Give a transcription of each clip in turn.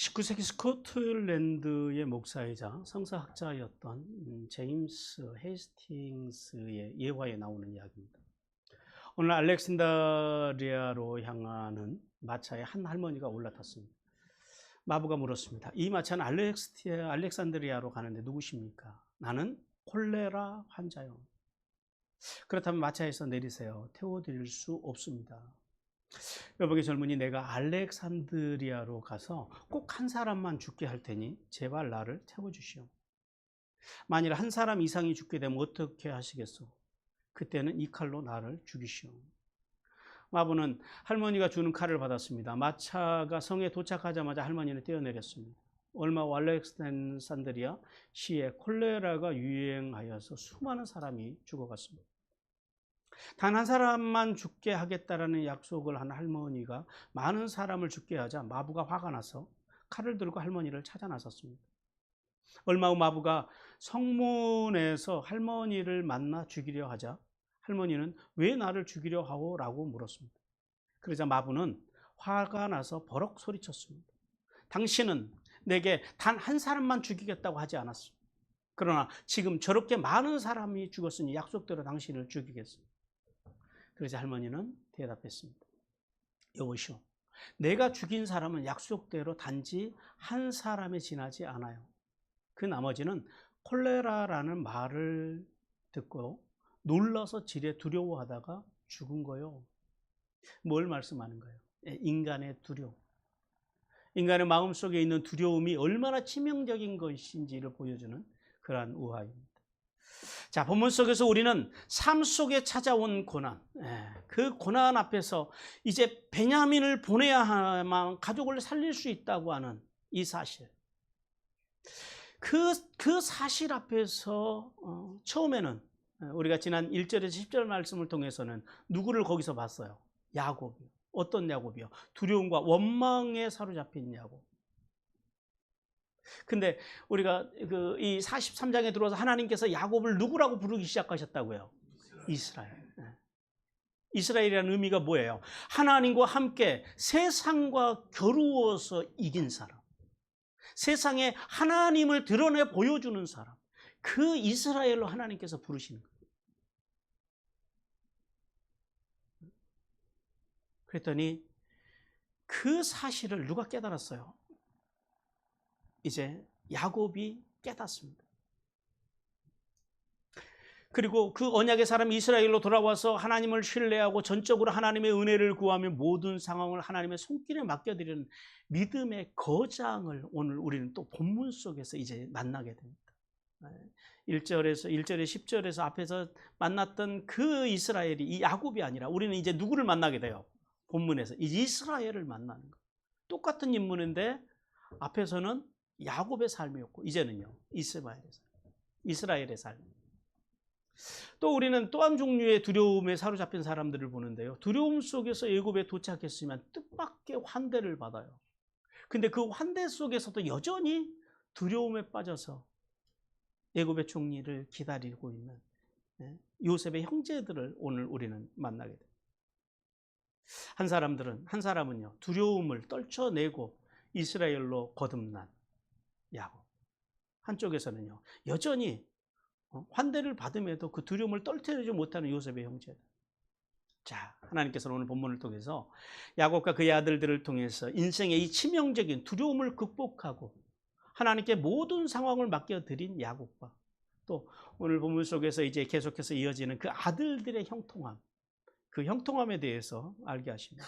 19세기 스코틀랜드의 목사이자 성서학자였던 제임스 헤이스팅스의 예화에 나오는 이야기입니다. 오늘 알렉산드리아로 향하는 마차에 한 할머니가 올라탔습니다. 마부가 물었습니다. 이 마차는 알렉산드리아로 가는데 누구십니까? 나는 콜레라 환자요. 그렇다면 마차에서 내리세요. 태워드릴 수 없습니다. 여보게 젊은이, 내가 알렉산드리아로 가서 꼭 한 사람만 죽게 할 테니 제발 나를 태워주시오. 만일 한 사람 이상이 죽게 되면 어떻게 하시겠소? 그때는 이 칼로 나를 죽이시오. 마부는 할머니가 주는 칼을 받았습니다. 마차가 성에 도착하자마자 할머니는 뛰어내렸습니다. 얼마 후 알렉산드리아 시에 콜레라가 유행하여서 수많은 사람이 죽어갔습니다. 단 한 사람만 죽게 하겠다라는 약속을 한 할머니가 많은 사람을 죽게 하자 마부가 화가 나서 칼을 들고 할머니를 찾아 나섰습니다. 얼마 후 마부가 성문에서 할머니를 만나 죽이려 하자 할머니는 왜 나를 죽이려 하오? 라고 물었습니다. 그러자 마부는 화가 나서 버럭 소리쳤습니다. 당신은 내게 단 한 사람만 죽이겠다고 하지 않았습니다. 그러나 지금 저렇게 많은 사람이 죽었으니 약속대로 당신을 죽이겠습니다. 그래서 할머니는 대답했습니다. 여보시오, 내가 죽인 사람은 약속대로 단지 한 사람에 지나지 않아요. 그 나머지는 콜레라라는 말을 듣고 놀라서 지레 두려워하다가 죽은 거요. 뭘 말씀하는 거예요? 인간의 두려움. 인간의 마음속에 있는 두려움이 얼마나 치명적인 것인지를 보여주는 그러한 우화입니다. 자, 본문 속에서 우리는 삶 속에 찾아온 고난, 그 고난 앞에서 이제 베냐민을 보내야만 가족을 살릴 수 있다고 하는 이 사실, 그 사실 앞에서 처음에는 우리가 지난 1절에서 10절 말씀을 통해서는 누구를 거기서 봤어요? 야곱이요. 어떤 야곱이요? 두려움과 원망에 사로잡힌 야곱. 근데 우리가 이 43장에 들어와서 하나님께서 야곱을 누구라고 부르기 시작하셨다고요? 이스라엘. 이스라엘이라는 의미가 뭐예요? 하나님과 함께 세상과 겨루어서 이긴 사람. 세상에 하나님을 드러내 보여주는 사람. 그 이스라엘로 하나님께서 부르시는 거예요. 그랬더니 그 사실을 누가 깨달았어요? 이제 야곱이 깨닫습니다. 그리고 그 언약의 사람 이스라엘로 돌아와서 하나님을 신뢰하고 전적으로 하나님의 은혜를 구하며 모든 상황을 하나님의 손길에 맡겨드리는 믿음의 거장을 오늘 우리는 또 본문 속에서 이제 만나게 됩니다. 1절에 10절에서 앞에서 만났던 그 이스라엘이 이 야곱이 아니라 우리는 이제 누구를 만나게 돼요? 본문에서 이스라엘을 만나는 거예요. 똑같은 인물인데 앞에서는 야곱의 삶이었고 이제는요 이스라엘의 삶. 또 우리는 또 한 종류의 두려움에 사로잡힌 사람들을 보는데요. 두려움 속에서 애굽에 도착했으면 뜻밖의 환대를 받아요. 근데 그 환대 속에서도 여전히 두려움에 빠져서 애굽의 총리를 기다리고 있는 요셉의 형제들을 오늘 우리는 만나게 됩니다. 한 사람은요 두려움을 떨쳐내고 이스라엘로 거듭난 야곱. 한쪽에서는요 여전히 환대를 받음에도 그 두려움을 떨쳐내지 못하는 요셉의 형제들. 자, 하나님께서는 오늘 본문을 통해서 야곱과 그의 아들들을 통해서 인생의 이 치명적인 두려움을 극복하고 하나님께 모든 상황을 맡겨드린 야곱과 또 오늘 본문 속에서 이제 계속해서 이어지는 그 아들들의 형통함, 그 형통함에 대해서 알게 하십니다.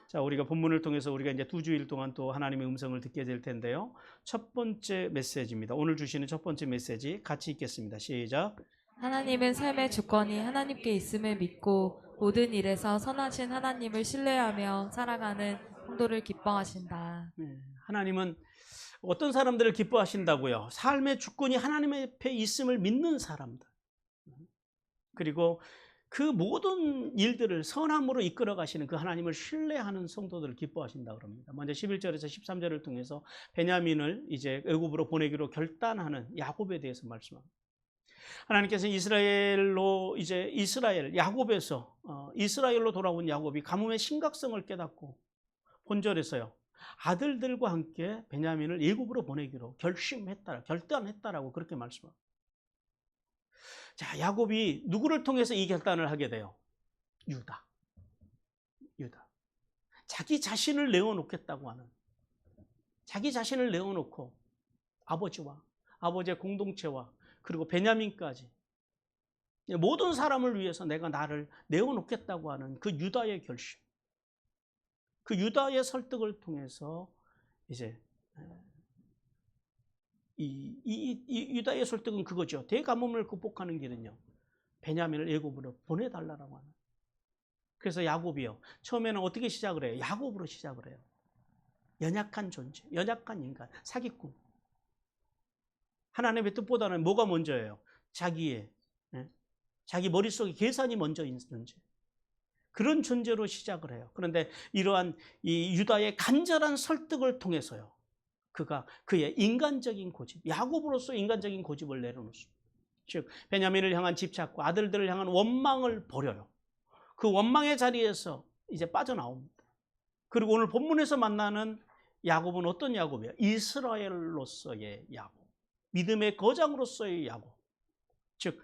자, 우리가 본문을 통해서 우리가 이제 2주일 동안 또 하나님의 음성을 듣게 될 텐데요. 첫 번째 메시지입니다. 오늘 주시는 첫 번째 메시지 같이 읽겠습니다. 시작. 하나님은 삶의 주권이 하나님께 있음을 믿고 모든 일에서 선하신 하나님을 신뢰하며 살아가는 성도를 기뻐하신다. 하나님은 어떤 사람들을 기뻐하신다고요? 삶의 주권이 하나님 앞에 있음을 믿는 사람들. 그리고 그 모든 일들을 선함으로 이끌어 가시는 그 하나님을 신뢰하는 성도들을 기뻐하신다고 합니다. 먼저 11절에서 13절을 통해서 베냐민을 이제 애굽으로 보내기로 결단하는 야곱에 대해서 말씀합니다. 하나님께서 야곱에서 이스라엘로 돌아온 야곱이 가뭄의 심각성을 깨닫고 본절에서요 아들들과 함께 베냐민을 애굽으로 보내기로 결단했다라고 그렇게 말씀합니다. 자, 야곱이 누구를 통해서 이 결단을 하게 돼요? 유다. 자기 자신을 내어놓겠다고 하는, 자기 자신을 내어놓고 아버지와 아버지의 공동체와 그리고 베냐민까지 모든 사람을 위해서 내가 나를 내어놓겠다고 하는 그 유다의 결심, 그 유다의 설득을 통해서 이제 이 유다의 설득은 그거죠. 대가뭄을 극복하는 길은요, 베냐민을 애굽으로 보내달라고 하는. 그래서 야곱이요, 처음에는 어떻게 시작을 해요? 야곱으로 시작을 해요. 연약한 존재, 연약한 인간, 사기꾼. 하나님의 뜻보다는 뭐가 먼저예요? 자기 머릿속에 계산이 먼저 있는 존재. 그런 존재로 시작을 해요. 그런데 이러한 이 유다의 간절한 설득을 통해서요, 그가 그의 인간적인 고집, 야곱으로서 인간적인 고집을 내려놓습니다. 즉 베냐민을 향한 집착과 아들들을 향한 원망을 버려요. 그 원망의 자리에서 이제 빠져나옵니다. 그리고 오늘 본문에서 만나는 야곱은 어떤 야곱이에요? 이스라엘로서의 야곱, 믿음의 거장으로서의 야곱. 즉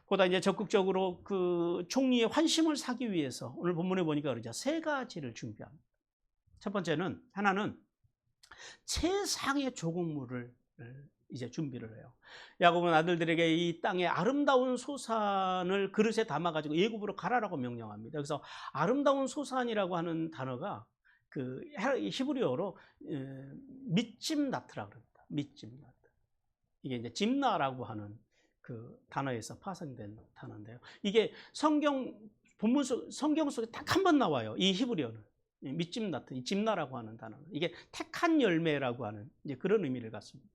보다 이제 적극적으로 그 총리의 환심을 사기 위해서 오늘 본문에 보니까 그러죠. 세 가지를 준비합니다. 첫 번째는, 하나는 최상의 조공물을 이제 준비를 해요. 야곱은 아들들에게 이 땅의 아름다운 소산을 그릇에 담아가지고 애굽으로 가라라고 명령합니다. 그래서 아름다운 소산이라고 하는 단어가 그 히브리어로 밑짐나트라고 합니다. 밑짐나트. 이게 이제 짐나라고 하는 그 단어에서 파생된 단어인데요. 이게 성경 속에 딱 한 번 나와요. 이 히브리어는 밑짐나트, 이 짐나라고 하는 단어. 이게 택한 열매라고 하는 이제 그런 의미를 갖습니다.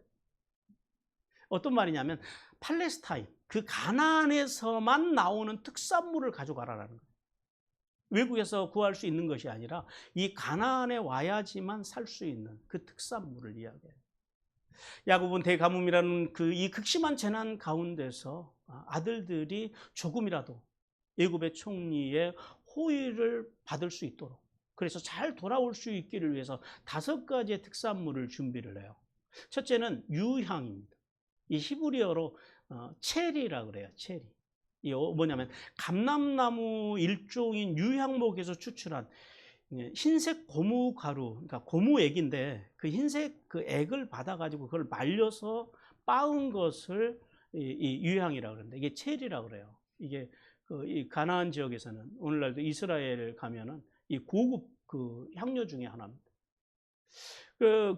어떤 말이냐면 팔레스타인, 그 가나안에서만 나오는 특산물을 가져가라라는 거예요. 외국에서 구할 수 있는 것이 아니라 이 가나안에 와야지만 살 수 있는 그 특산물을 이야기해요. 야곱은 대가뭄이라는 그 이 극심한 재난 가운데서 아들들이 조금이라도 애굽의 총리의 호의를 받을 수 있도록, 그래서 잘 돌아올 수 있기를 위해서 5가지의 특산물을 준비를 해요. 첫째는 유향입니다. 이 히브리어로 체리라고 그래요. 체리. 이 뭐냐면 감람나무 일종인 유향목에서 추출한 흰색 고무 가루, 그러니까 고무액인데 그 흰색 그 액을 받아가지고 그걸 말려서 빻은 것을 이 유향이라고 그러는데 이게 체리라고 그래요. 이게 이 가나안 지역에서는 오늘날도 이스라엘 가면은 이 고급 그 향료 중에 하나입니다.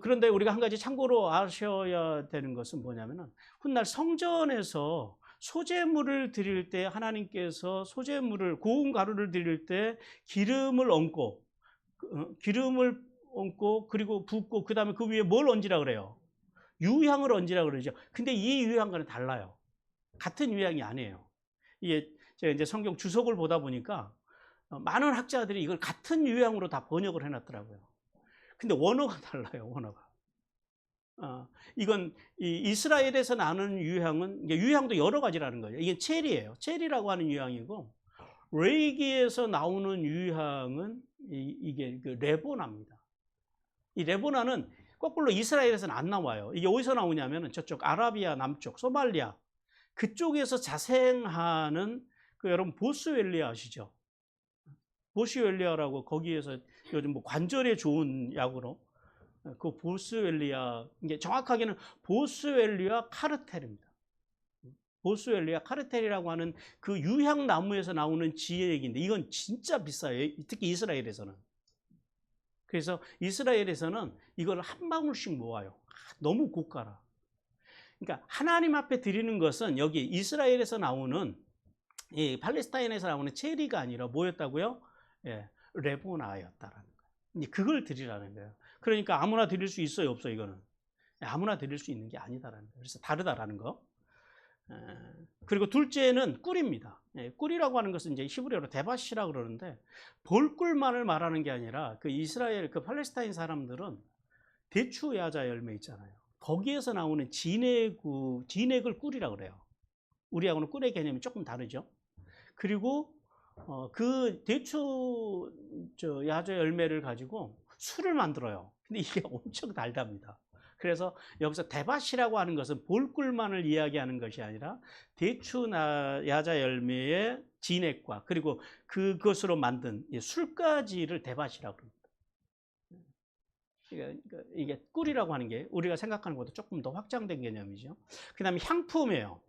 그런데 우리가 한 가지 참고로 아셔야 되는 것은 뭐냐면은 훗날 성전에서 소제물을 드릴 때 하나님께서 소제물을 고운 가루를 드릴 때 기름을 얹고 그리고 붓고 그다음에 그 위에 뭘 얹으라 그래요? 유향을 얹으라 그러죠. 근데 이 유향과는 달라요. 같은 유향이 아니에요. 이게 제가 이제 성경 주석을 보다 보니까 많은 학자들이 이걸 같은 유향으로 다 번역을 해놨더라고요. 근데 원어가 달라요, 원어가. 이건 이스라엘에서 나는 유향은, 유향도 여러 가지라는 거예요. 이게 체리예요. 체리라고 하는 유향이고, 레이기에서 나오는 유향은 이게 그 레보나입니다. 이 레보나는 거꾸로 이스라엘에서는 안 나와요. 이게 어디서 나오냐면은 저쪽 아라비아 남쪽, 소말리아 그쪽에서 자생하는 그 여러분 보스웰리아 아시죠? 보스웰리아라고 거기에서 요즘 뭐 관절에 좋은 약으로 그 보스웰리아, 이게 정확하게는 보스웰리아 카르텔입니다. 보스웰리아 카르텔이라고 하는 그 유향나무에서 나오는 지액인데 이건 진짜 비싸요. 특히 이스라엘에서는. 그래서 이스라엘에서는 이걸 한 방울씩 모아요. 너무 고가라. 그러니까 하나님 앞에 드리는 것은 여기 이스라엘에서 나오는 팔레스타인에서 나오는 체리가 아니라 뭐였다고요? 레보나였다라는 거예요. 그걸 드리라는 거예요. 그러니까 아무나 드릴 수 있어요, 없어요? 이거는 아무나 드릴 수 있는 게 아니다라는 거예요. 그래서 다르다라는 거. 그리고 둘째는 꿀입니다. 꿀이라고 하는 것은 이제 히브리어로 데바시라고 그러는데 벌꿀만을 말하는 게 아니라 그 이스라엘, 그 팔레스타인 사람들은 대추 야자 열매 있잖아요. 거기에서 나오는 진액을 꿀이라고 그래요. 우리하고는 꿀의 개념이 조금 다르죠. 그리고 그 대추 야자 열매를 가지고 술을 만들어요. 근데 이게 엄청 달답니다. 그래서 여기서 대밭이라고 하는 것은 볼꿀만을 이야기하는 것이 아니라 대추 야자 열매의 진액과 그리고 그것으로 만든 술까지를 대밭이라고 합니다. 이게 꿀이라고 하는 게 우리가 생각하는 것보다 조금 더 확장된 개념이죠. 그 다음에 향품이에요.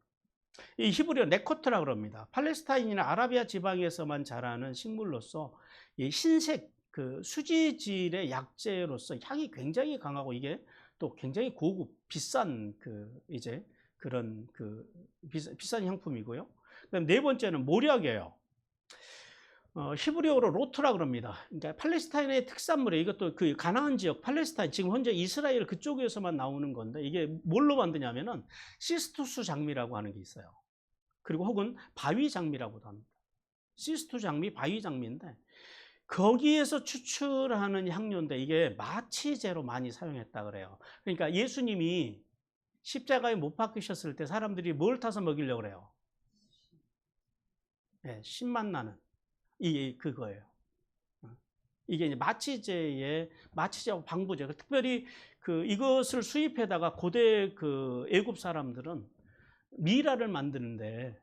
이 히브리어 네코트라고 합니다. 팔레스타인이나 아라비아 지방에서만 자라는 식물로서 이 흰색 그 수지질의 약재로서 향이 굉장히 강하고 이게 또 굉장히 고급 비싼 그런 비싼 향품이고요. 그다음 네 번째는 모략이에요. 히브리어로 로트라고 합니다. 그러니까 팔레스타인의 특산물이에요. 이것도 그 가나안 지역 팔레스타인 지금 현재 이스라엘 그쪽에서만 나오는 건데 이게 뭘로 만드냐면은 시스투스 장미라고 하는 게 있어요. 그리고 혹은 바위 장미라고도 합니다. 시스투 장미, 바위 장미인데 거기에서 추출하는 향료인데 이게 마취제로 많이 사용했다 그래요. 그러니까 예수님이 십자가에 못 박히셨을 때 사람들이 뭘 타서 먹이려고 그래요? 네, 신맛 나는 그거예요. 이게 이제 마취제하고 방부제. 특별히 이것을 수입해다가 고대 애굽 사람들은 미라를 만드는데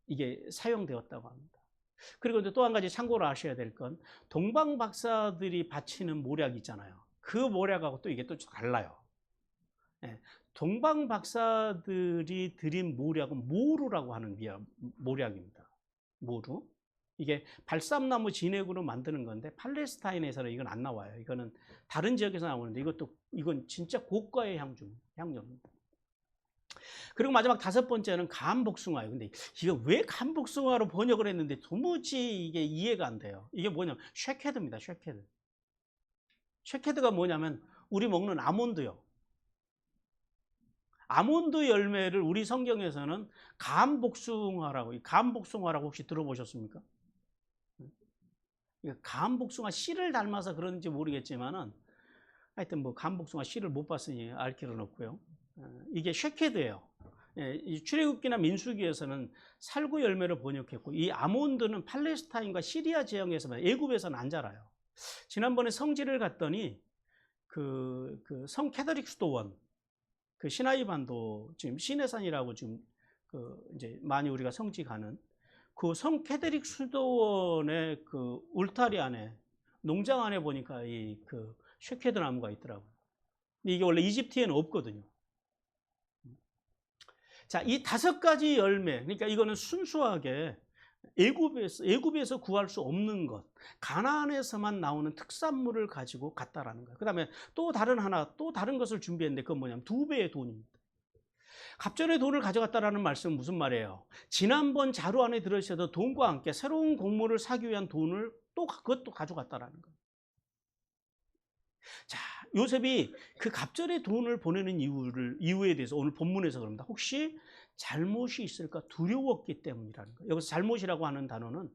이게 사용되었다고 합니다. 그리고 또 한 가지 참고로 아셔야 될 건 동방 박사들이 바치는 모략 있잖아요. 그 모략하고 또 이게 또 달라요. 동방 박사들이 드린 모략은 모루라고 하는 모략입니다. 모루. 이게 발삼나무 진액으로 만드는 건데 팔레스타인에서는 이건 안 나와요. 이거는 다른 지역에서 나오는데 이건 진짜 고가의 향료입니다. 그리고 마지막 다섯 번째는 감복숭아예요. 근데 이거 왜 감복숭아로 번역을 했는데 도무지 이게 이해가 안 돼요. 이게 뭐냐면 쉐케드입니다. 쉐케드. 쉐케드가 뭐냐면 우리 먹는 아몬드요. 아몬드 열매를 우리 성경에서는 감복숭아라고 혹시 들어보셨습니까? 감복숭아 씨를 닮아서 그런지 모르겠지만은 하여튼 뭐 감복숭아 씨를 못 봤으니 알 길은 없고요. 이게 쉐케드예요. 이 출애굽기나 민수기에서는 살구 열매를 번역했고 이 아몬드는 팔레스타인과 시리아 지역에서만 애굽에서는 안 자라요. 지난번에 성지를 갔더니 성 캐더릭 수도원 시나이 반도 지금 시내산이라고 지금 이제 많이 우리가 성지 가는 그 성 캐더릭 수도원의 울타리 안에 농장 안에 보니까 이 쉐케드 나무가 있더라고요. 이게 원래 이집트에는 없거든요. 자, 이 5가지 열매, 그러니까 이거는 순수하게 애굽에서 구할 수 없는 것, 가나안에서만 나오는 특산물을 가지고 갔다라는 거예요. 그다음에 또 다른 것을 준비했는데 그건 뭐냐면 2배의 돈입니다. 갑절의 돈을 가져갔다라는 말씀은 무슨 말이에요? 지난번 자루 안에 들으셔도 돈과 함께 새로운 곡물을 사기 위한 돈을 그것도 가져갔다라는 거예요. 자, 요셉이 그 갑절의 돈을 보내는 이유에 대해서 오늘 본문에서 그럽니다. 혹시 잘못이 있을까 두려웠기 때문이라는 거예요. 여기서 잘못이라고 하는 단어는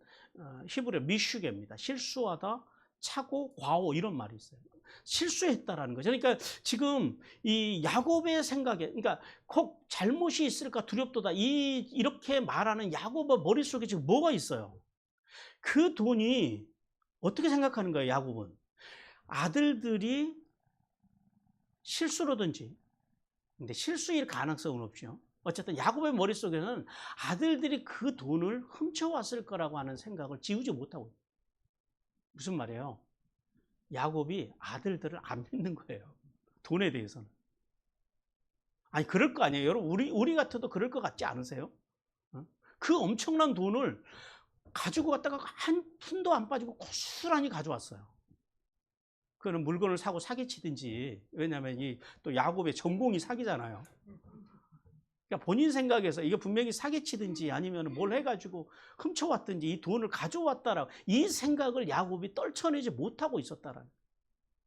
히브리어 미슈게입니다. 실수하다, 착오, 과오 이런 말이 있어요. 실수했다라는 거죠. 그러니까 지금 이 야곱의 생각에, 그러니까 꼭 잘못이 있을까 두렵도다 이렇게 말하는 야곱의 머릿속에 지금 뭐가 있어요? 그 돈이 어떻게 생각하는 거예요, 야곱은? 아들들이 실수로든지, 근데 실수일 가능성은 없죠. 어쨌든 야곱의 머릿속에는 아들들이 그 돈을 훔쳐왔을 거라고 하는 생각을 지우지 못하고 있어요. 무슨 말이에요? 야곱이 아들들을 안 믿는 거예요. 돈에 대해서는. 아니 그럴 거 아니에요. 여러분 우리 같아도 그럴 것 같지 않으세요? 그 엄청난 돈을 가지고 갔다가 한 푼도 안 빠지고 고스란히 가져왔어요. 그거는 물건을 사고 사기치든지, 왜냐하면 또 야곱의 전공이 사기잖아요. 그러니까 본인 생각에서 이게 분명히 사기치든지 아니면 뭘 해가지고 훔쳐왔든지 이 돈을 가져왔다라고 이 생각을 야곱이 떨쳐내지 못하고 있었다라는.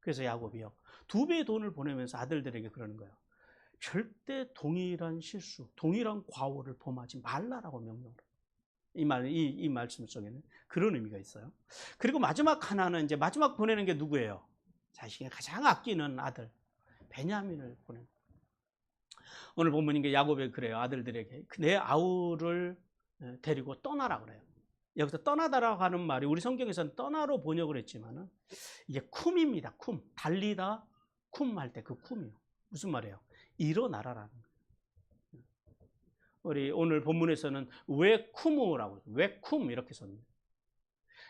그래서 야곱이요 2배의 돈을 보내면서 아들들에게 그러는 거예요. 절대 동일한 실수, 동일한 과오를 범하지 말라라고 명령을. 이 말씀 속에는 그런 의미가 있어요. 그리고 마지막 하나는 이제 마지막 보내는 게 누구예요? 자신이 가장 아끼는 아들 베냐민을 보내는. 오늘 본문인 게 야곱이 그래요. 아들들에게 내 아우를 데리고 떠나라 그래요. 여기서 떠나다라고 하는 말이 우리 성경에서는 떠나로 번역을 했지만은 이게 쿰입니다. 쿰. 달리다 쿰 할 때 그 쿰이요. 무슨 말이에요? 일어나라라는 거예요. 우리 오늘 본문에서는 왜 쿰우라고 왜 쿰 이렇게 썼습니다.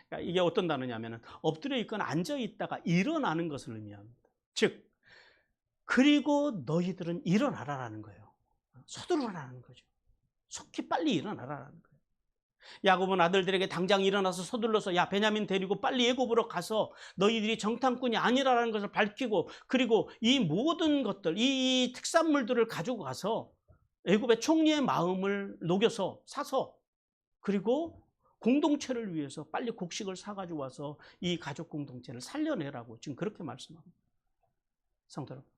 그러니까 이게 어떤 단어냐면은 엎드려 있거나 앉아 있다가 일어나는 것을 의미합니다. 즉 그리고 너희들은 일어나라라는 거예요. 서두르라는 거죠. 속히 빨리 일어나라라는 거예요. 야곱은 아들들에게 당장 일어나서 서둘러서 야 베냐민 데리고 빨리 애굽으로 가서 너희들이 정탐꾼이 아니라는 것을 밝히고 그리고 이 모든 것들 이 특산물들을 가지고 가서 애굽의 총리의 마음을 녹여서 사서 그리고 공동체를 위해서 빨리 곡식을 사가지고 와서 이 가족 공동체를 살려내라고 지금 그렇게 말씀합니다. 성도 여러분,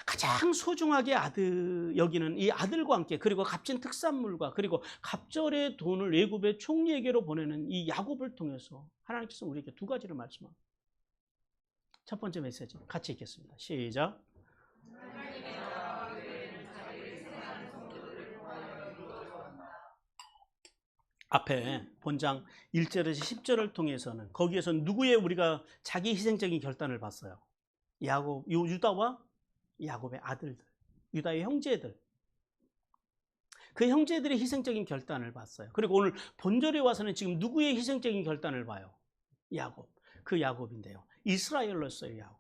가장 소중하게 여기는 이 아들과 함께 그리고 값진 특산물과 그리고 갑절의 돈을 애굽의 총리에게로 보내는 이 야곱을 통해서 하나님께서 우리에게 두 가지를 말씀합니다. 첫 번째 메시지 같이 읽겠습니다. 시작. 앞에 본장 1절에서 10절을 통해서는 거기에서 누구의 우리가 자기 희생적인 결단을 봤어요. 유다와 야곱의 아들들, 유다의 형제들. 그 형제들의 희생적인 결단을 봤어요. 그리고 오늘 본절에 와서는 지금 누구의 희생적인 결단을 봐요? 야곱. 그 야곱인데요. 이스라엘로서의 야곱.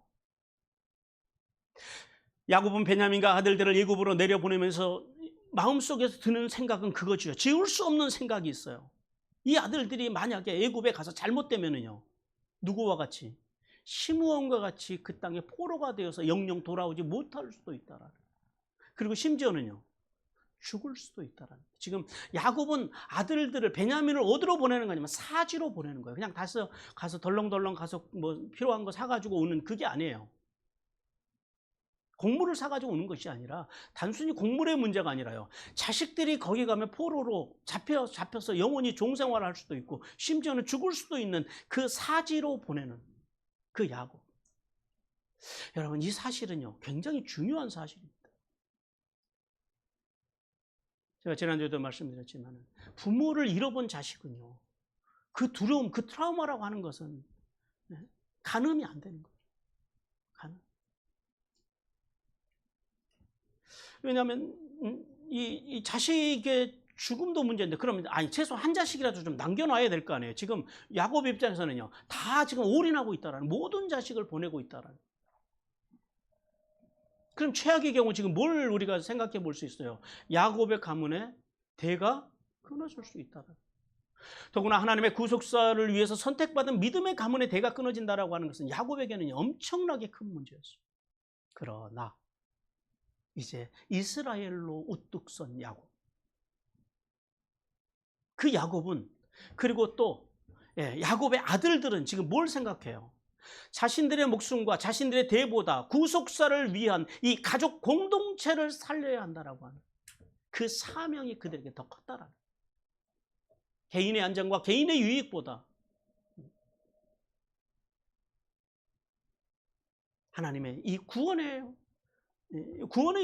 야곱은 베냐민과 아들들을 애굽으로 내려보내면서 마음속에서 드는 생각은 그거죠. 지울 수 없는 생각이 있어요. 이 아들들이 만약에 애굽에 가서 잘못되면은요. 누구와 같이? 시므온과 같이 그 땅에 포로가 되어서 영영 돌아오지 못할 수도 있다라는. 그리고 심지어는요. 죽을 수도 있다라는. 지금 야곱은 아들들을 베냐민을 어디로 보내는 거 아니면 사지로 보내는 거예요. 그냥 가서 덜렁덜렁 가서 뭐 필요한 거 사가지고 오는 그게 아니에요. 곡물을 사가지고 오는 것이 아니라 단순히 곡물의 문제가 아니라요. 자식들이 거기 가면 포로로 잡혀서 영원히 종생활을 할 수도 있고 심지어는 죽을 수도 있는 그 사지로 보내는 그 야곱. 여러분 이 사실은요. 굉장히 중요한 사실입니다. 제가 지난주에도 말씀드렸지만 부모를 잃어본 자식은요. 그 두려움, 그 트라우마라고 하는 것은 가늠이 안 되는 거예요. 가늠. 왜냐하면 이 자식의 죽음도 문제인데 그러면 최소 한 자식이라도 좀 남겨놔야 될 거 아니에요. 지금 야곱 입장에서는요. 다 지금 올인하고 있다라는 모든 자식을 보내고 있다라는. 그럼 최악의 경우 지금 뭘 우리가 생각해 볼 수 있어요? 야곱의 가문의 대가 끊어질 수 있다라는. 더구나 하나님의 구속사를 위해서 선택받은 믿음의 가문의 대가 끊어진다라고 하는 것은 야곱에게는 엄청나게 큰 문제였어요. 그러나 이제 이스라엘로 우뚝 선 야곱. 그 야곱은 그리고 또 야곱의 아들들은 지금 뭘 생각해요? 자신들의 목숨과 자신들의 대보다 구속사를 위한 이 가족 공동체를 살려야 한다라고 하는 그 사명이 그들에게 더 컸다라는. 개인의 안전과 개인의 유익보다 하나님의 이 구원의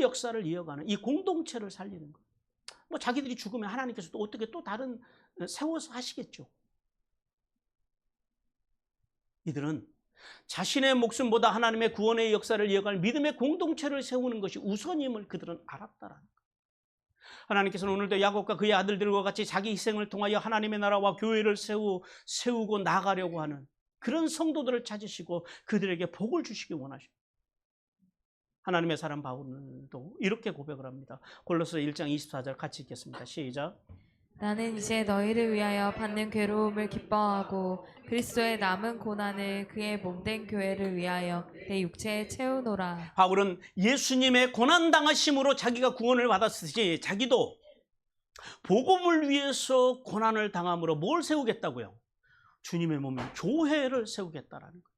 역사를 이어가는 이 공동체를 살리는 것. 뭐 자기들이 죽으면 하나님께서 또 어떻게 또 다른 세워서 하시겠죠. 이들은 자신의 목숨보다 하나님의 구원의 역사를 이어갈 믿음의 공동체를 세우는 것이 우선임을 그들은 알았다라는 것. 하나님께서는 오늘도 야곱과 그의 아들들과 같이 자기 희생을 통하여 하나님의 나라와 교회를 세우고 나가려고 하는 그런 성도들을 찾으시고 그들에게 복을 주시기 원하십니다. 하나님의 사람 바울도 이렇게 고백을 합니다. 골로새 1장 24절 같이 읽겠습니다. 시작. 나는 이제 너희를 위하여 받는 괴로움을 기뻐하고 그리스도의 남은 고난을 그의 몸된 교회를 위하여 내 육체에 채우노라. 바울은 예수님의 고난당하심으로 자기가 구원을 받았듯이 자기도 복음을 위해서 고난을 당함으로 뭘 세우겠다고요? 주님의 몸인 교회를 세우겠다라는 거예요.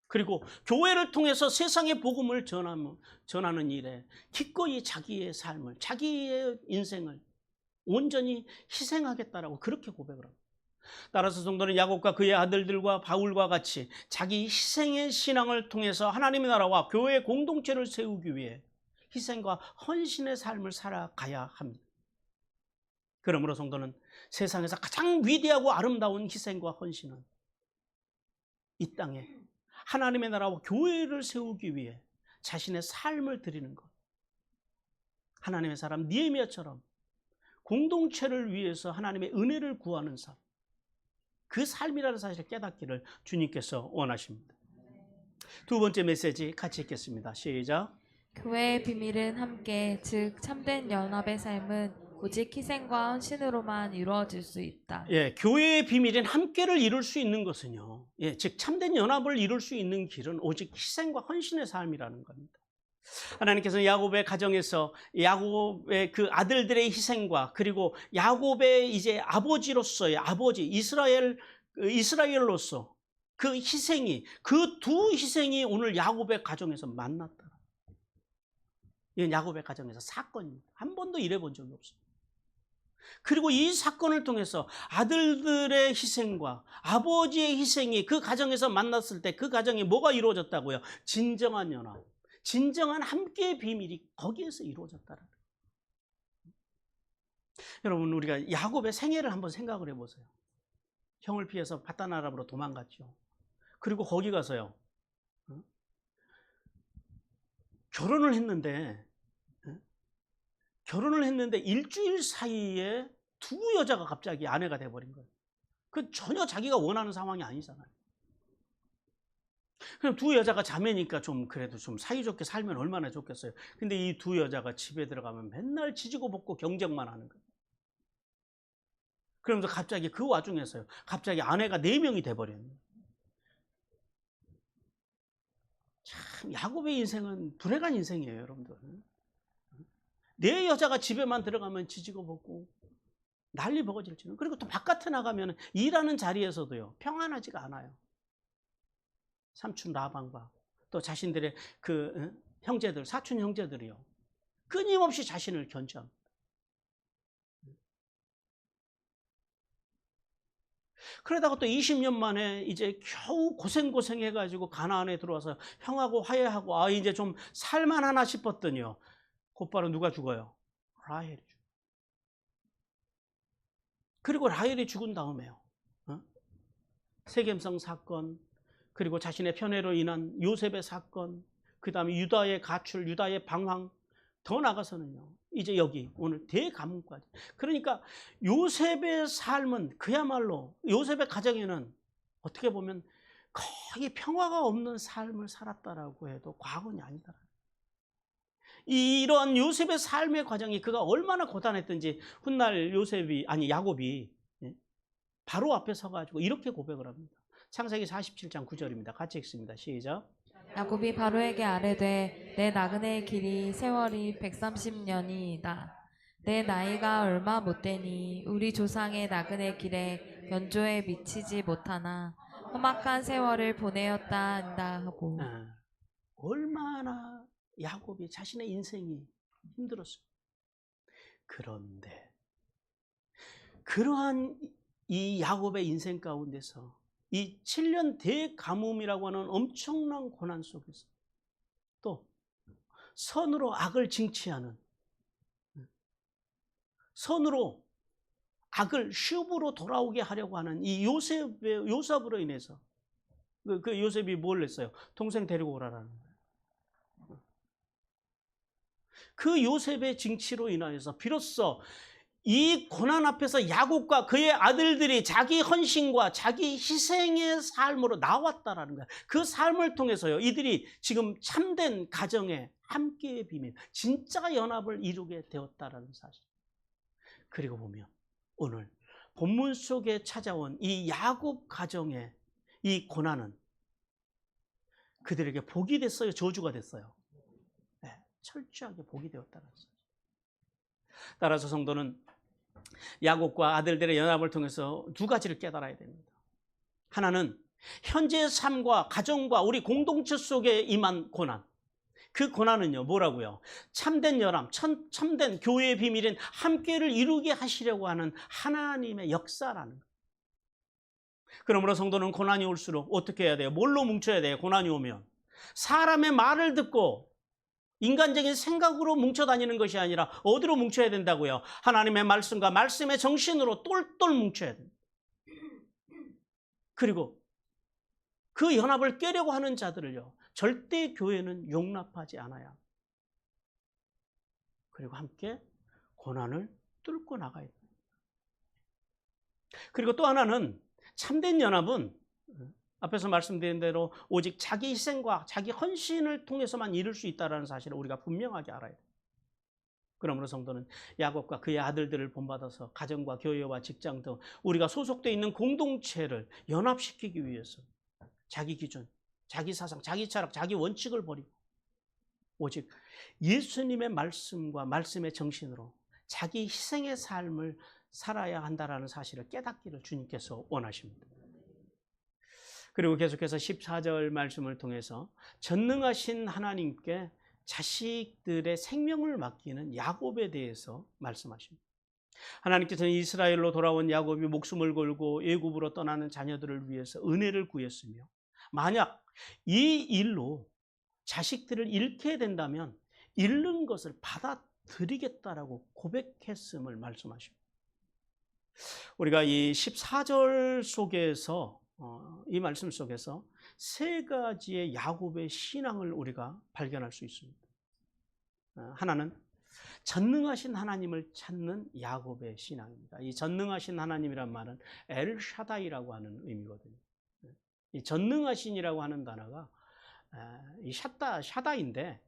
그리고 교회를 통해서 세상의 복음을 전하는 일에 기꺼이 자기의 삶을, 자기의 인생을 온전히 희생하겠다라고 그렇게 고백을 합니다. 따라서 성도는 야곱과 그의 아들들과 바울과 같이 자기 희생의 신앙을 통해서 하나님의 나라와 교회의 공동체를 세우기 위해 희생과 헌신의 삶을 살아가야 합니다. 그러므로 성도는 세상에서 가장 위대하고 아름다운 희생과 헌신은 이 땅에 하나님의 나라와 교회를 세우기 위해 자신의 삶을 드리는 것. 하나님의 사람 느헤미야처럼 공동체를 위해서 하나님의 은혜를 구하는 삶. 그 삶이라는 사실을 깨닫기를 주님께서 원하십니다. 두 번째 메시지 같이 읽겠습니다. 시작. 교회의 비밀은 함께, 즉 참된 연합의 삶은 오직 희생과 헌신으로만 이루어질 수 있다. 교회의 비밀인 함께를 이룰 수 있는 것은요. 즉 참된 연합을 이룰 수 있는 길은 오직 희생과 헌신의 삶이라는 겁니다. 하나님께서는 야곱의 가정에서 야곱의 그 아들들의 희생과 그리고 야곱의 이제 아버지로서의 아버지 이스라엘로서 그 희생이 그 두 희생이 오늘 야곱의 가정에서 만났다. 이건 야곱의 가정에서 사건입니다. 한 번도 이래 본 적이 없어요. 그리고 이 사건을 통해서 아들들의 희생과 아버지의 희생이 그 가정에서 만났을 때 그 가정이 뭐가 이루어졌다고요? 진정한 연합, 진정한 함께의 비밀이 거기에서 이루어졌다는 거예요. 여러분, 우리가 야곱의 생애를 한번 생각을 해보세요. 형을 피해서 바단 아람으로 도망갔죠. 그리고 거기 가서요, 결혼을 했는데 일주일 사이에 두 여자가 갑자기 아내가 돼버린 거예요. 그 전혀 자기가 원하는 상황이 아니잖아요. 그럼 두 여자가 자매니까 좀 그래도 좀 사이좋게 살면 얼마나 좋겠어요. 근데 이 두 여자가 집에 들어가면 맨날 지지고 볶고 경쟁만 하는 거예요. 그러면서 갑자기 그 와중에서요, 갑자기 아내가 4명이 돼버렸네요. 참 야곱의 인생은 불행한 인생이에요, 여러분들. 4여자가 집에만 들어가면 지지고 볶고 난리 버거질지는. 그리고 또 바깥에 나가면 일하는 자리에서도요 평안하지가 않아요. 삼촌 라반과 또 자신들의 그 형제들, 사촌 형제들이요 끊임없이 자신을 견제합니다. 그러다가 또 20년 만에 이제 겨우 고생해가지고 가나안에 들어와서 형하고 화해하고 이제 좀 살만하나 싶었더니요, 곧바로 누가 죽어요? 라헬이 죽어요. 그리고 라헬이 죽은 다음에요, 세겜성 사건, 그리고 자신의 편애로 인한 요셉의 사건, 그 다음에 유다의 가출, 유다의 방황, 더 나가서는요 이제 여기 오늘 대가문까지. 그러니까 요셉의 삶은 그야말로, 요셉의 가정에는 어떻게 보면 거의 평화가 없는 삶을 살았다라고 해도 과언이 아니다. 이런 요셉의 삶의 과정이 그가 얼마나 고단했던지 훗날 야곱이 바로 앞에 서가지고 이렇게 고백을 합니다. 창세기 47장 9절입니다. 같이 읽습니다. 시작. 야곱이 바로에게 아뢰되 내 나그네의 길이 세월이 130년이다. 내 나이가 얼마 못되니 우리 조상의 나그네 길에 연조에 미치지 못하나 험악한 세월을 보내었다 한다 하고. 얼마나 야곱이 자신의 인생이 힘들었어요. 그런데 그러한 이 야곱의 인생 가운데서 이 7년 대가뭄이라고 하는 엄청난 고난 속에서 또 선으로 악을 징치하는, 선으로 악을 슈브로 돌아오게 하려고 하는 이 요셉으로 인해서 그 요셉이 뭘 했어요? 동생 데리고 오라라는 거예요. 그 요셉의 징치로 인하여서 비로소 이 고난 앞에서 야곱과 그의 아들들이 자기 헌신과 자기 희생의 삶으로 나왔다라는 거예요. 그 삶을 통해서요, 이들이 지금 참된 가정의 함께의 비밀, 진짜 연합을 이루게 되었다라는 사실. 그리고 보면 오늘 본문 속에 찾아온 이 야곱 가정의 이 고난은 그들에게 복이 됐어요, 저주가 됐어요? 네, 철저하게 복이 되었다는 사실. 따라서 성도는 야곱과 아들들의 연합을 통해서 두 가지를 깨달아야 됩니다. 하나는 현재의 삶과 가정과 우리 공동체 속에 임한 고난. 그 고난은요, 뭐라고요? 참된 연합, 참된 교회의 비밀인 함께를 이루게 하시려고 하는 하나님의 역사라는 거예요. 그러므로 성도는 고난이 올수록 어떻게 해야 돼요? 뭘로 뭉쳐야 돼요? 고난이 오면 사람의 말을 듣고 인간적인 생각으로 뭉쳐 다니는 것이 아니라 어디로 뭉쳐야 된다고요? 하나님의 말씀과 말씀의 정신으로 똘똘 뭉쳐야 됩니다. 그리고 그 연합을 깨려고 하는 자들을요, 절대 교회는 용납하지 않아야. 그리고 함께 고난을 뚫고 나가야 됩니다. 그리고 또 하나는 참된 연합은 앞에서 말씀드린 대로 오직 자기 희생과 자기 헌신을 통해서만 이룰 수 있다는 사실을 우리가 분명하게 알아야 돼요. 그러므로 성도는 야곱과 그의 아들들을 본받아서 가정과 교회와 직장 등 우리가 소속되어 있는 공동체를 연합시키기 위해서 자기 기준, 자기 사상, 자기 철학, 자기 원칙을 버리고 오직 예수님의 말씀과 말씀의 정신으로 자기 희생의 삶을 살아야 한다는 사실을 깨닫기를 주님께서 원하십니다. 그리고 계속해서 14절 말씀을 통해서 전능하신 하나님께 자식들의 생명을 맡기는 야곱에 대해서 말씀하십니다. 하나님께서는 이스라엘로 돌아온 야곱이 목숨을 걸고 애굽으로 떠나는 자녀들을 위해서 은혜를 구했으며 만약 이 일로 자식들을 잃게 된다면 잃는 것을 받아들이겠다라고 고백했음을 말씀하십니다. 우리가 이 14절 속에서 이 말씀 속에서 세 가지의 야곱의 신앙을 우리가 발견할 수 있습니다. 하나는 전능하신 하나님을 찾는 야곱의 신앙입니다. 이 전능하신 하나님이란 말은 엘샤다이라고 하는 의미거든요. 이 전능하신이라고 하는 단어가 이 샤다인데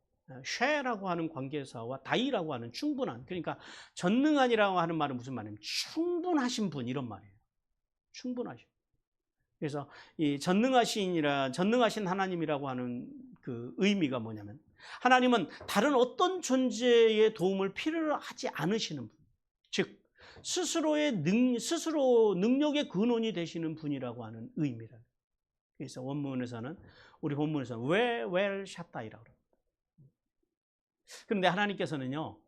쉐라고 하는 관계사와 다이라고 하는 충분한, 그러니까 전능한이라고 하는 말은 무슨 말이냐면 충분하신 분, 이런 말이에요. 충분하신. 그래서 이 전능하신 하나님이라고 하는 그 의미가 뭐냐면 하나님은 다른 어떤 존재의 도움을 필요로 하지 않으시는 분, 즉 스스로 능력의 근원이 되시는 분이라고 하는 의미라. 그래서 원문에서는, 우리 본문에서는 웰 샤다이라고 합니다. 그런데 하나님께서는요,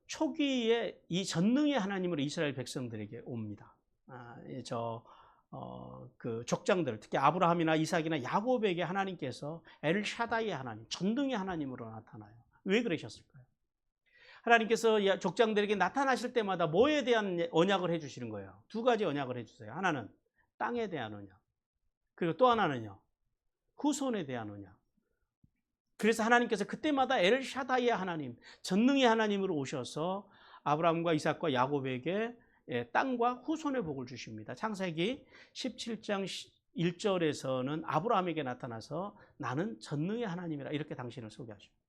초기에 이 전능의 하나님으로 이스라엘 백성들에게 옵니다. 그 족장들, 특히 아브라함이나 이삭이나 야곱에게 하나님께서 엘샤다이의 하나님, 전능의 하나님으로 나타나요. 왜 그러셨을까요? 하나님께서 족장들에게 나타나실 때마다 뭐에 대한 언약을 해주시는 거예요? 두 가지 언약을 해주세요. 하나는 땅에 대한 언약, 그리고 또 하나는요, 후손에 대한 언약. 그래서 하나님께서 그때마다 엘샤다이의 하나님, 전능의 하나님으로 오셔서 아브라함과 이삭과 야곱에게 땅과 후손의 복을 주십니다. 창세기 17장 1절에서는 아브라함에게 나타나서 나는 전능의 하나님이라 이렇게 당신을 소개하십니다.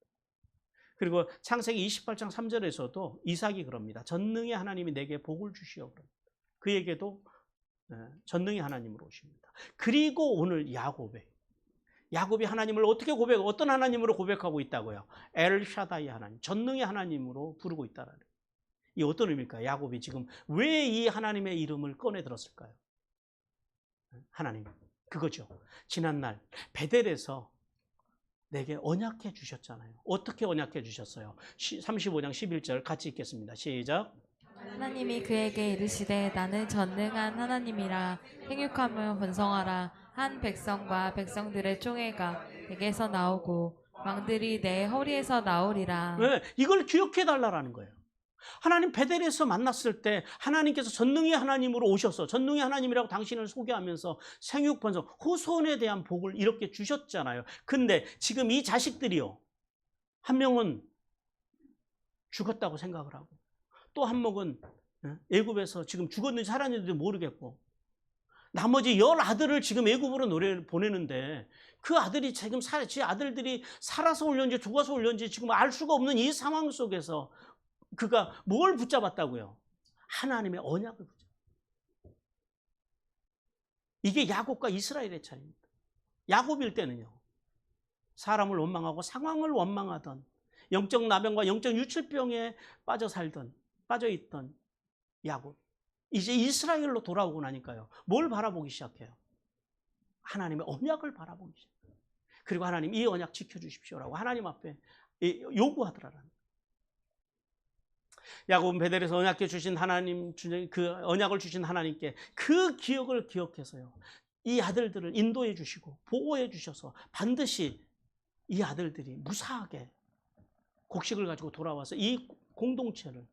그리고 창세기 28장 3절에서도 이삭이 그럽니다. 전능의 하나님이 내게 복을 주시오. 그에게도 전능의 하나님으로 오십니다. 그리고 오늘 야곱이 하나님을 어떤 하나님으로 고백하고 있다고요? 엘샤다이 하나님, 전능의 하나님으로 부르고 있다는. 이 어떤 의미일까요? 야곱이 지금 왜 이 하나님의 이름을 꺼내 들었을까요? 하나님, 그거죠. 지난날 베델에서 내게 언약해 주셨잖아요. 어떻게 언약해 주셨어요? 35장 11절 같이 읽겠습니다. 시작. 하나님이 그에게 이르시되 나는 전능한 하나님이라 생육하며 번성하라. 한 백성과 백성들의 총회가 내게서 나오고 왕들이 내 허리에서 나오리라. 왜? 이걸 기억해 달라라는 거예요. 하나님 베델에서 만났을 때 하나님께서 전능의 하나님으로 오셔서 전능의 하나님이라고 당신을 소개하면서 생육 번성, 후손에 대한 복을 이렇게 주셨잖아요. 근데 지금 이 자식들이요, 한 명은 죽었다고 생각을 하고 또 한 명은 애굽에서 지금 죽었는지 살았는지도 모르겠고 나머지 10아들을 지금 애굽으로 보내는데 그 아들이 지금 제 아들들이 살아서 올렸는지 죽어서 올렸는지 지금 알 수가 없는 이 상황 속에서 그가 뭘 붙잡았다고요? 하나님의 언약을 붙잡았어요. 이게 야곱과 이스라엘의 차이입니다. 야곱일 때는요, 사람을 원망하고 상황을 원망하던 영적 나병과 영적 유출병에 빠져있던 야곱, 이제 이스라엘로 돌아오고 나니까요, 뭘 바라보기 시작해요? 하나님의 언약을 바라보기 시작해요. 그리고 하나님, 이 언약 지켜주십시오라고 하나님 앞에 요구하더라라는. 야곱은 베델에서 언약해 주신 하나님, 그 언약을 주신 하나님께 그 기억을 기억해서요, 이 아들들을 인도해 주시고 보호해 주셔서 반드시 이 아들들이 무사하게 곡식을 가지고 돌아와서 이 공동체를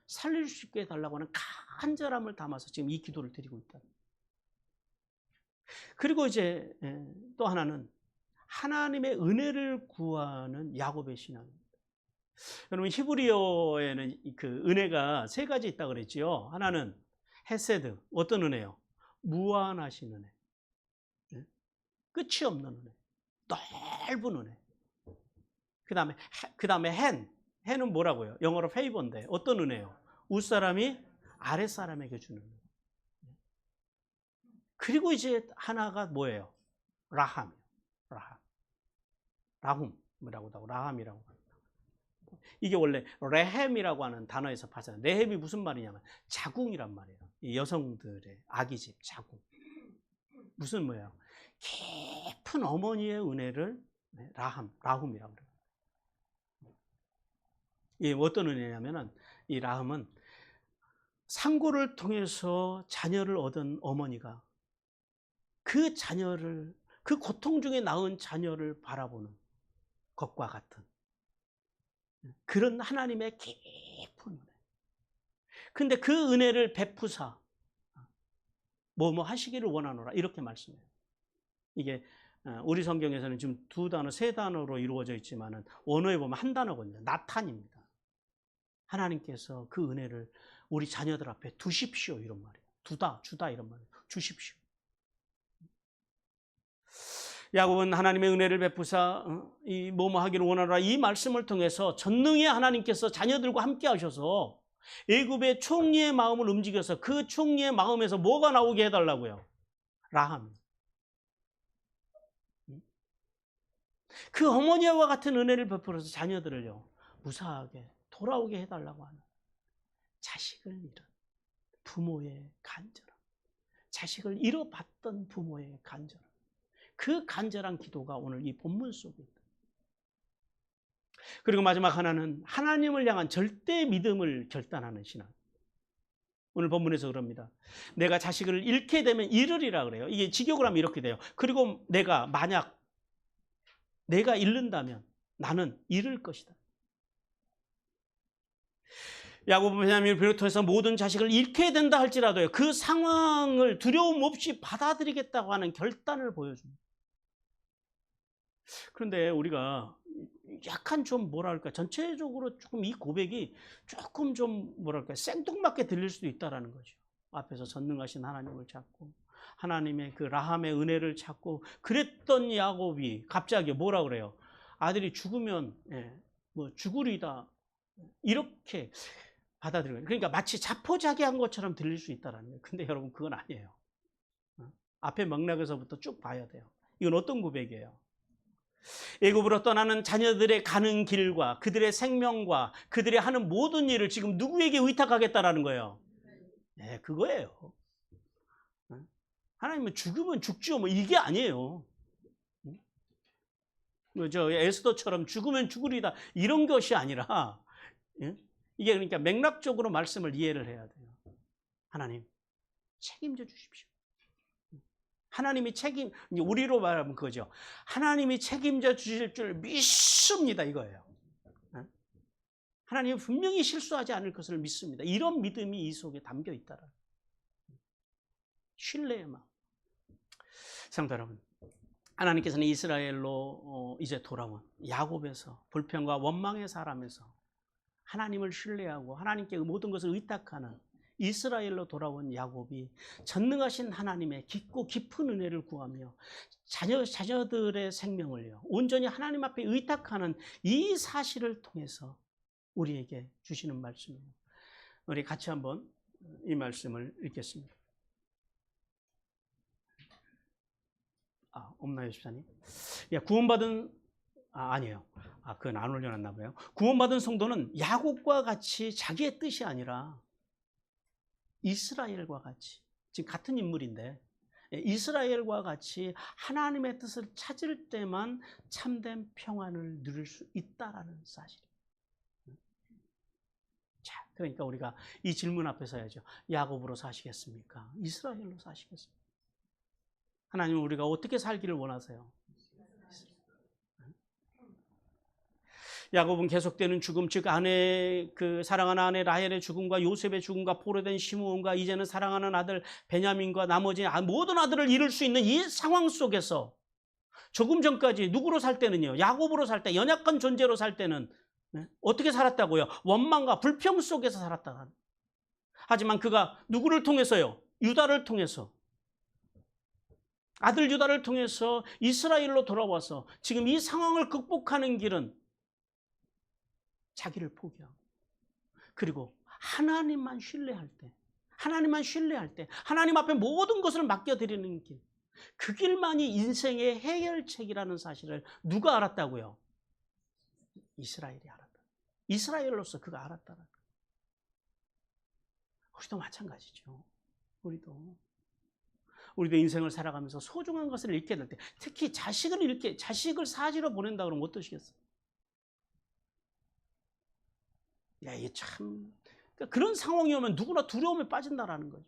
살릴 수 있게 해달라고 하는 간절함을 담아서 지금 이 기도를 드리고 있다. 그리고 이제 또 하나는 하나님의 은혜를 구하는 야곱의 신앙입니다. 여러분 히브리어에는 그 은혜가 세 가지 있다고 그랬지요. 하나는 헤세드, 어떤 은혜요? 무한하신 은혜, 끝이 없는 은혜, 넓은 은혜. 그 다음에 hen은 뭐라고요? 영어로 favor인데 어떤 은혜요? 윗사람이 아랫사람에게 주는 은혜. 그리고 이제 하나가 뭐예요? 라훔이라고 하고 라함이라고 합니다. 이게 원래 레헴이라고 하는 단어에서 파잖아요. 레헴이 무슨 말이냐면 자궁이란 말이에요. 이 여성들의 아기집 자궁. 무슨 뭐예요? 깊은 어머니의 은혜를 라훔이라고 그래요. 이 어떤 은혜냐면은 이 라함은 상고를 통해서 자녀를 얻은 어머니가 그 자녀를, 그 고통 중에 낳은 자녀를 바라보는 것과 같은 그런 하나님의 깊은 은혜. 근데 그 은혜를 베푸사 뭐 하시기를 원하노라 이렇게 말씀해요. 이게 우리 성경에서는 지금 두 단어, 세 단어로 이루어져 있지만은 원어에 보면 한 단어거든요. 나탄입니다. 하나님께서 그 은혜를 우리 자녀들 앞에 두십시오 이런 말이에요. 주다 이런 말이에요. 주십시오. 야곱은 하나님의 은혜를 베푸사 이 뭐뭐 하기를 원하노라 이 말씀을 통해서 전능의 하나님께서 자녀들과 함께 하셔서 애굽의 총리의 마음을 움직여서 그 총리의 마음에서 뭐가 나오게 해달라고요? 라함. 그 어머니와 같은 은혜를 베풀어서 자녀들을요 무사하게 돌아오게 해달라고 하는 자식을 잃은 부모의 간절함, 자식을 잃어봤던 부모의 간절함, 그 간절한 기도가 오늘 이 본문 속에 있다. 그리고 마지막 하나는 하나님을 향한 절대 믿음을 결단하는 신앙. 오늘 본문에서 그럽니다. 내가 자식을 잃게 되면 잃으리라 그래요. 이게 직역을 하면 이렇게 돼요. 그리고 만약 내가 잃는다면 나는 잃을 것이다. 야곱은 베냐민을 비롯해서 모든 자식을 잃게 된다 할지라도요. 그 상황을 두려움 없이 받아들이겠다고 하는 결단을 보여줍니다. 그런데 우리가 약간 좀 전체적으로 조금 이 고백이 조금 좀 생뚱맞게 들릴 수도 있다라는 거죠. 앞에서 전능하신 하나님을 찾고 하나님의 그 라함의 은혜를 찾고 그랬던 야곱이 갑자기 뭐라 그래요? 아들이 죽으면 죽으리다 이렇게 받아들여요. 그러니까 마치 자포자기한 것처럼 들릴 수 있다라는 거예요. 근데 여러분 그건 아니에요. 앞에 맥락에서부터 쭉 봐야 돼요. 이건 어떤 고백이에요? 애굽으로 떠나는 자녀들의 가는 길과 그들의 생명과 그들이 하는 모든 일을 지금 누구에게 의탁하겠다라는 거예요? 네, 그거예요. 하나님은 죽으면 죽죠. 뭐 이게 아니에요. 저 에스더처럼 죽으면 죽으리다 이런 것이 아니라 이게 그러니까 맥락적으로 말씀을 이해를 해야 돼요. 하나님 책임져 주십시오. 하나님이 우리로 말하면 그거죠. 하나님이 책임져 주실 줄 믿습니다 이거예요. 하나님은 분명히 실수하지 않을 것을 믿습니다. 이런 믿음이 이 속에 담겨 있다라. 신뢰의 마음. 성도 여러분, 하나님께서는 이스라엘로 이제 돌아온 야곱에서 불평과 원망의 사람에서 하나님을 신뢰하고 하나님께 모든 것을 의탁하는 이스라엘로 돌아온 야곱이 전능하신 하나님의 깊고 깊은 은혜를 구하며 자녀들의 생명을요 온전히 하나님 앞에 의탁하는 이 사실을 통해서 우리에게 주시는 말씀이에요. 우리 같이 한번 이 말씀을 읽겠습니다. 없나요, 집사님? 구원받은 아니에요. 그건 안 올려놨나 봐요. 구원받은 성도는 야곱과 같이 자기의 뜻이 아니라 이스라엘과 같이, 지금 같은 인물인데 이스라엘과 같이 하나님의 뜻을 찾을 때만 참된 평안을 누릴 수 있다라는 사실이에요. 자, 그러니까 우리가 이 질문 앞에 서야죠. 야곱으로 사시겠습니까? 이스라엘로 사시겠습니까? 하나님은 우리가 어떻게 살기를 원하세요? 야곱은 계속되는 죽음, 즉 아내 그 사랑하는 아내 라헬의 죽음과 요셉의 죽음과 포로된 시므온과 이제는 사랑하는 아들 베냐민과 나머지 모든 아들을 잃을 수 있는 이 상황 속에서 조금 전까지 누구로 살 때는요, 야곱으로 살 때, 연약한 존재로 살 때는 어떻게 살았다고요? 원망과 불평 속에서 살았다. 하지만 그가 누구를 통해서요? 유다를 통해서, 아들 유다를 통해서 이스라엘로 돌아와서 지금 이 상황을 극복하는 길은 자기를 포기하고, 그리고 하나님만 신뢰할 때, 하나님 앞에 모든 것을 맡겨드리는 길, 그 길만이 인생의 해결책이라는 사실을 누가 알았다고요? 이스라엘이 알았다. 이스라엘로서 그가 알았다는 거예요. 우리도 마찬가지죠. 우리도 인생을 살아가면서 소중한 것을 잃게 될 때, 특히 자식을 사지로 보낸다 그러면 어떠시겠어요? 야, 이게 참, 그러니까 그런 상황이 오면 누구나 두려움에 빠진다라는 거죠.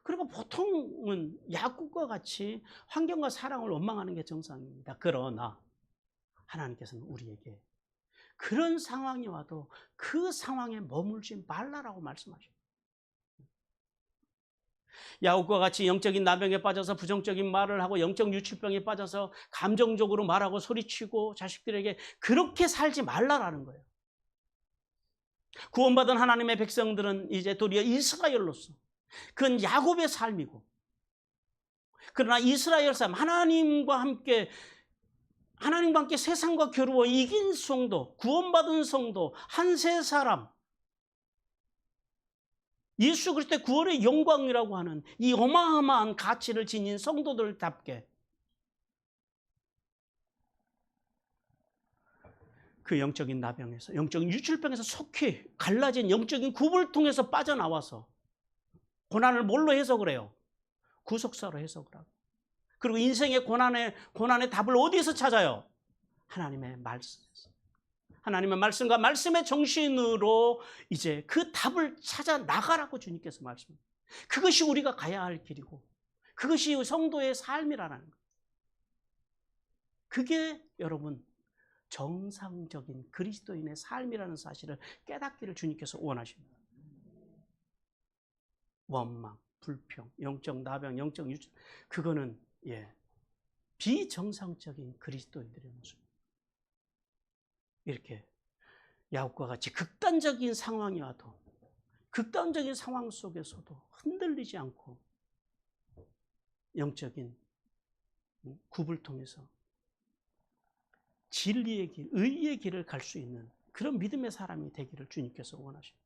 그리고 보통은 야곱과 같이 환경과 사랑을 원망하는 게 정상입니다. 그러나 하나님께서는 우리에게 그런 상황이 와도 그 상황에 머물지 말라라고 말씀하셔요. 야곱과 같이 영적인 나병에 빠져서 부정적인 말을 하고 영적 유치병에 빠져서 감정적으로 말하고 소리치고 자식들에게 그렇게 살지 말라라는 거예요. 구원받은 하나님의 백성들은 이제 도리어 이스라엘로서, 그건 야곱의 삶이고, 그러나 이스라엘 삶, 하나님과 함께 세상과 겨루어 이긴 성도, 구원받은 성도, 한 세 사람, 예수 그리스도의 구원의 영광이라고 하는 이 어마어마한 가치를 지닌 성도들답게 그 영적인 나병에서, 영적인 유출병에서 속히 갈라진 영적인 굽을 통해서 빠져나와서 고난을 뭘로 해석을 해요? 구속사로 해석을 하고, 그리고 인생의 고난의 답을 어디에서 찾아요? 하나님의 말씀에서. 하나님의 말씀과 말씀의 정신으로 이제 그 답을 찾아 나가라고 주님께서 말씀합니다. 그것이 우리가 가야 할 길이고, 그것이 성도의 삶이라는 거예요. 그게 여러분 정상적인 그리스도인의 삶이라는 사실을 깨닫기를 주님께서 원하십니다. 원망, 불평, 영적 나병, 영적 유출, 그거는 비정상적인 그리스도인들의 모습. 이렇게 야곱과 같이 극단적인 상황이 와도, 극단적인 상황 속에서도 흔들리지 않고 영적인 굽을 통해서 진리의 길, 의의 길을 갈 수 있는 그런 믿음의 사람이 되기를 주님께서 원하십니다.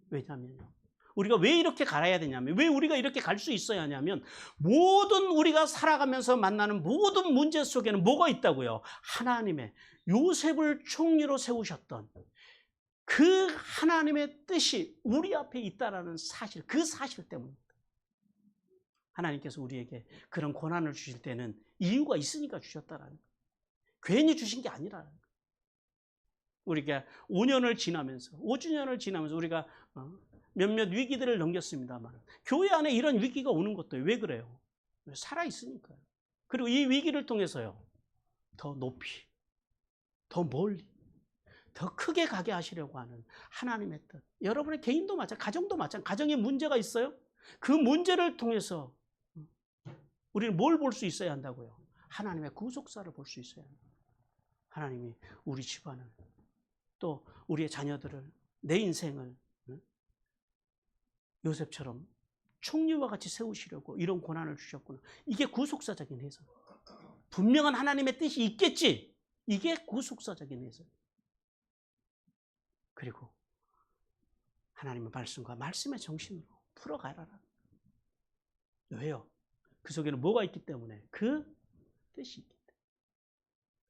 왜냐하면요, 우리가 왜 이렇게 갈아야 되냐면, 왜 우리가 이렇게 갈 수 있어야 하냐면, 모든 우리가 살아가면서 만나는 모든 문제 속에는 뭐가 있다고요? 하나님의, 요셉을 총리로 세우셨던 그 하나님의 뜻이 우리 앞에 있다라는 사실, 그 사실 때문입니다. 하나님께서 우리에게 그런 고난을 주실 때는 이유가 있으니까 주셨다라는 거예요. 괜히 주신 게 아니라는 거예요. 우리가 5년을 지나면서, 5주년을 지나면서 우리가 몇몇 위기들을 넘겼습니다만, 교회 안에 이런 위기가 오는 것도 왜 그래요? 살아있으니까요. 그리고 이 위기를 통해서요, 더 높이, 더 멀리, 더 크게 가게 하시려고 하는 하나님의 뜻. 여러분의 개인도 마찬가지, 가정도 마찬가지. 가정에 문제가 있어요? 그 문제를 통해서 우리는 뭘 볼 수 있어야 한다고요? 하나님의 구속사를 볼 수 있어야 합니다. 하나님이 우리 집안을, 또 우리의 자녀들을, 내 인생을 요셉처럼 총리와 같이 세우시려고 이런 고난을 주셨구나. 이게 구속사적인 해석. 분명한 하나님의 뜻이 있겠지. 이게 구속사적인 해석. 그리고 하나님의 말씀과 말씀의 정신으로 풀어가라. 왜요? 그 속에는 뭐가 있기 때문에? 그 뜻이 있기 때문에.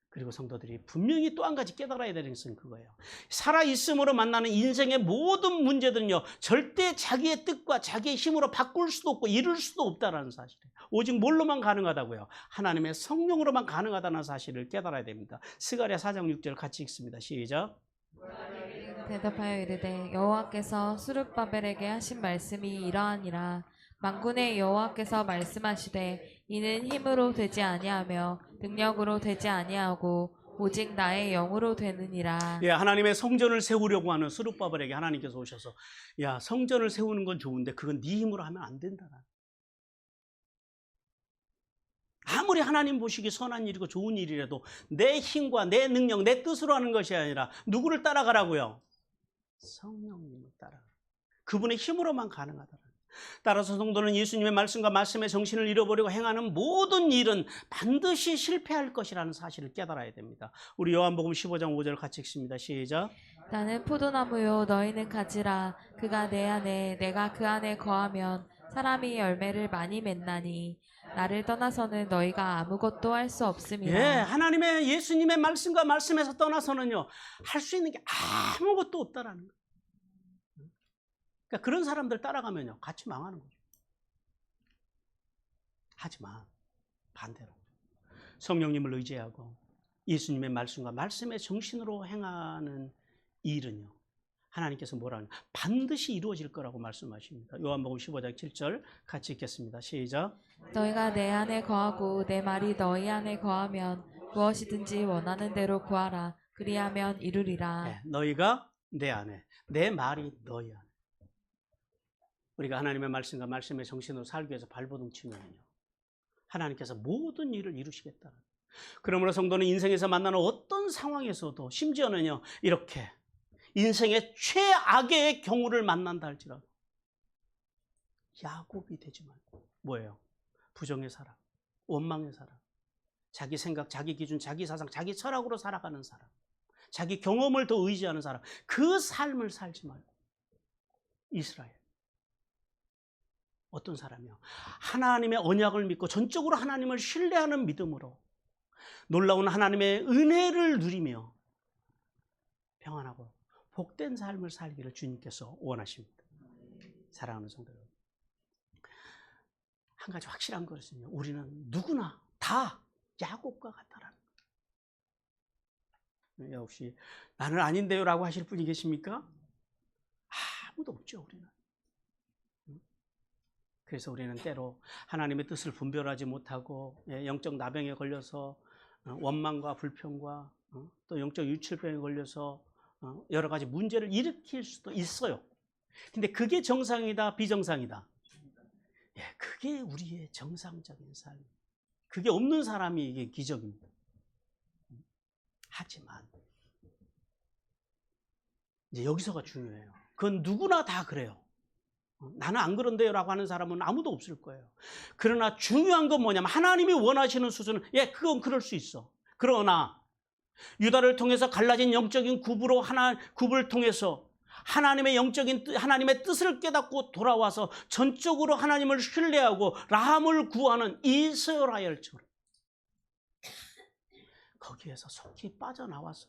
그리고 성도들이 분명히 또 한 가지 깨달아야 되는 것은 그거예요. 살아있음으로 만나는 인생의 모든 문제들은요, 절대 자기의 뜻과 자기의 힘으로 바꿀 수도 없고 이룰 수도 없다는 사실이에요. 오직 뭘로만 가능하다고요? 하나님의 성령으로만 가능하다는 사실을 깨달아야 됩니다. 스가랴 4장 6절 같이 읽습니다. 시작. 대답하여 이르되 여호와께서 스룹바벨에게 하신 말씀이 이러하니라. 만군의 여호와께서 말씀하시되 이는 힘으로 되지 아니하며 능력으로 되지 아니하고 오직 나의 영으로 되느니라. 예, 하나님의 성전을 세우려고 하는 스룹바벨에게 하나님께서 오셔서 야, 성전을 세우는 건 좋은데 그건 네 힘으로 하면 안 된다. 아무리 하나님 보시기 선한 일이고 좋은 일이라도 내 힘과 내 능력, 내 뜻으로 하는 것이 아니라 누구를 따라가라고요? 성령님을 따라가. 그분의 힘으로만 가능하다. 따라서 성도는 예수님의 말씀과 말씀의 정신을 잃어버리고 행하는 모든 일은 반드시 실패할 것이라는 사실을 깨달아야 됩니다. 우리 요한복음 15장 5절 같이 읽습니다. 시작. 나는 포도나무요 너희는 가지라. 그가 내 안에 내가 그 안에 거하면 사람이 열매를 많이 맺나니 나를 떠나서는 너희가 아무것도 할 수 없음이라. 예, 하나님의 예수님의 말씀과 말씀에서 떠나서는요 할 수 있는 게 아무것도 없다라는 거예요. 그러니까 그런 사람들 따라가면요 같이 망하는 거죠. 하지만 반대로 성령님을 의지하고 예수님의 말씀과 말씀의 정신으로 행하는 일은요 하나님께서 뭐라 하냐 반드시 이루어질 거라고 말씀하십니다. 요한복음 15장 7절 같이 읽겠습니다. 시작. 너희가 내 안에 거하고 내 말이 너희 안에 거하면 무엇이든지 원하는 대로 구하라. 그리하면 이루리라. 네, 너희가 내 안에, 내 말이 너희 안에. 우리가 하나님의 말씀과 말씀의 정신으로 살기 위해서 발버둥 치면요 하나님께서 모든 일을 이루시겠다. 그러므로 성도는 인생에서 만나는 어떤 상황에서도 심지어는요 이렇게 인생의 최악의 경우를 만난다 할지라도 야곱이 되지 말고 뭐예요? 부정의 사람, 원망의 사람, 자기 생각, 자기 기준, 자기 사상, 자기 철학으로 살아가는 사람, 자기 경험을 더 의지하는 사람, 그 삶을 살지 말고 이스라엘 어떤 사람이요? 하나님의 언약을 믿고 전적으로 하나님을 신뢰하는 믿음으로 놀라운 하나님의 은혜를 누리며 평안하고 복된 삶을 살기를 주님께서 원하십니다. 사랑하는 성도 여러분, 한 가지 확실한 것은요, 우리는 누구나 다 야곱과 같다라는 거예요. 혹시 나는 아닌데요 라고 하실 분이 계십니까? 아무도 없죠, 우리는. 그래서 우리는 때로 하나님의 뜻을 분별하지 못하고 영적 나병에 걸려서 원망과 불평과 또 영적 유출병에 걸려서 여러 가지 문제를 일으킬 수도 있어요. 근데 그게 정상이다, 비정상이다? 예, 그게 우리의 정상적인 삶. 그게 없는 사람이 이게 기적입니다. 하지만 이제 여기서가 중요해요. 그건 누구나 다 그래요. 나는 안 그런데요 라고 하는 사람은 아무도 없을 거예요. 그러나 중요한 건 뭐냐면 하나님이 원하시는 수준은 그건 그럴 수 있어. 그러나 유다를 통해서 갈라진 영적인 굽을 통해서 하나님의 하나님의 뜻을 깨닫고 돌아와서 전적으로 하나님을 신뢰하고 라함을 구하는 이스라엘처럼 거기에서 속히 빠져나와서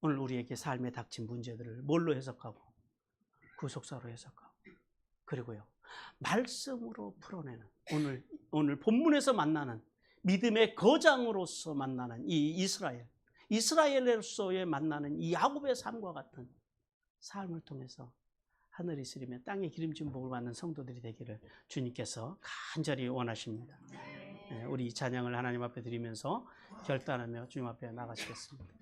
오늘 우리에게 삶에 닥친 문제들을 뭘로 해석하고 구속사로 해석하고 그리고요 말씀으로 풀어내는 오늘 본문에서 만나는 믿음의 거장으로서 만나는 이 이스라엘로서의 만나는 이 야곱의 삶과 같은 삶을 통해서 하늘이 시리며 땅에 기름진 복을 받는 성도들이 되기를 주님께서 간절히 원하십니다. 우리 이 찬양을 하나님 앞에 드리면서 결단하며 주님 앞에 나가시겠습니다.